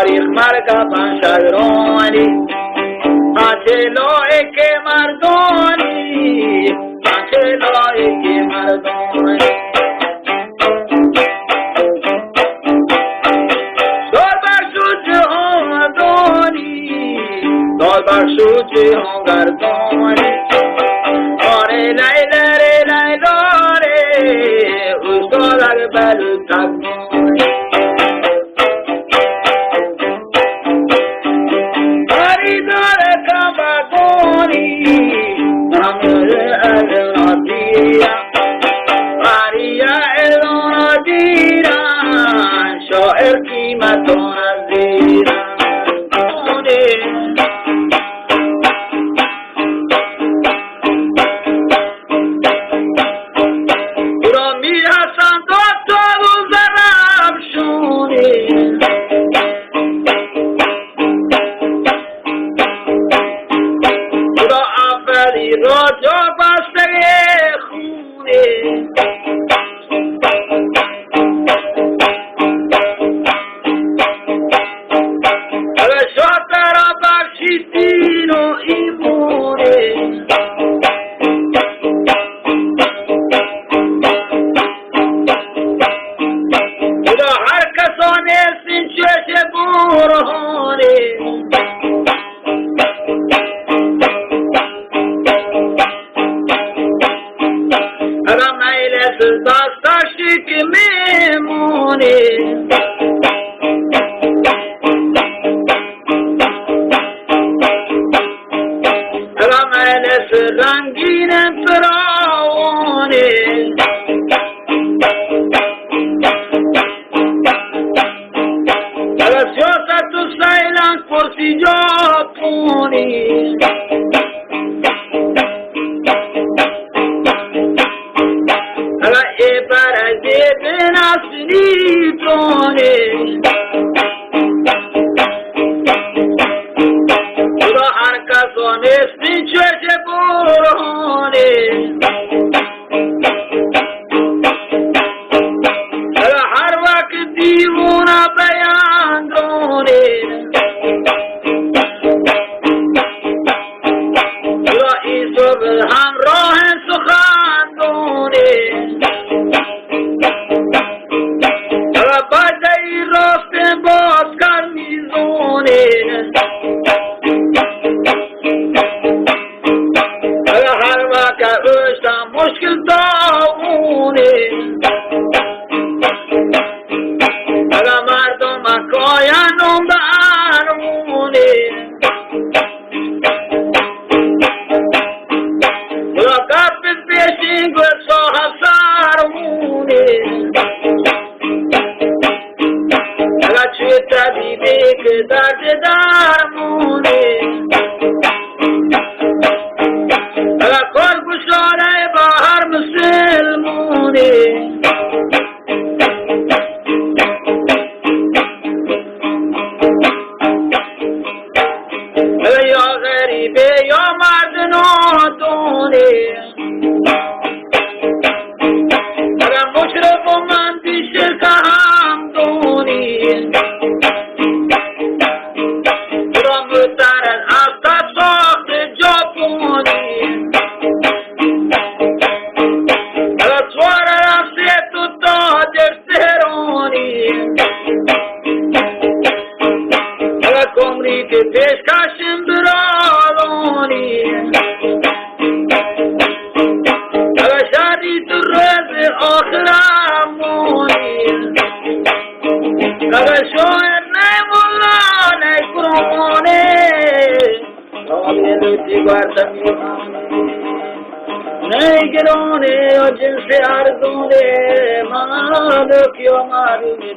تاریخ مرگا پنشگرانی آنچه لایک مردانی آنچه لایک مردانی دار بخشو جهان دانی دار بخشو جهان گردانی آره لیلا ره لیلا ره استاد اکبر تکانی شاعر قیمتون زیرا رامی حسن دو تا روز رفشونه خدا افری را جا بسته خونه دین و ایمونه خدا هر کسانه سین چش برهانه اگر میلت دستاشی که میمونه رنگین فراوانه اگر سیاست و سیلان کرسی جا پونی اگر ای برده به نسلی تونه خدا هر کسانه سین چش برهانه هر وقت دیوونه بیان دونه خدا این صبح همراه سخن دونه بعد این راست باز کر میزونه مشکل داونه اگر مردم کاینم به ارمونه خدا کفت پیشین گوه صاحب سرمونه اگر چه طبیبی که درد درمونه اگر کار گشاره با هر مسلمونه یا غریبه یا مرد نادونه اگر مشرف و مندی شرک هم دونی را مترد از ساخت جاپونی که پیش کشم برالونی اگر شادی تو روز آخرمونی اگر شوهر نیمولا نیکرمونه آمیلوچی گوارتمی نیگرونه و جنس ارزونه مالکی و معلومی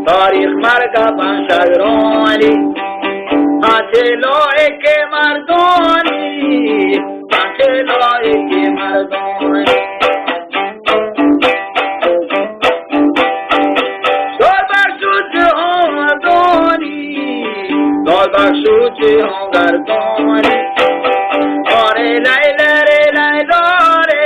تاریخ مرگا پنشگرانی آنچه لایک مردانی آنچه لایک مردانی دار بخشو جهان دانی دار بخشو جهان گردانی آره لیلا ره لیلا ره